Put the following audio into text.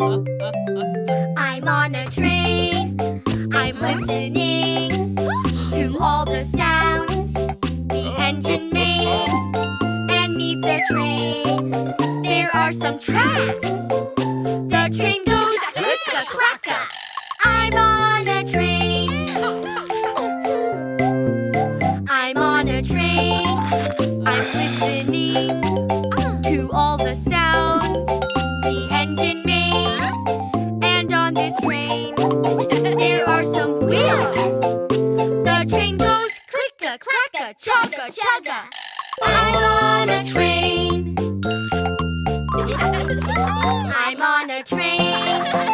I'm on a train. I'm listening to all the sounds the engine makes. And neath the train, there are some tracks. The train goes click-a-clacka. I'm on a train. I'm on a train. I'm listening to all the sounds the engine makes. And on this train, there are some wheels. The train goes click-a-clacka, chugga-chugga. I'm on a train. I'm on a train.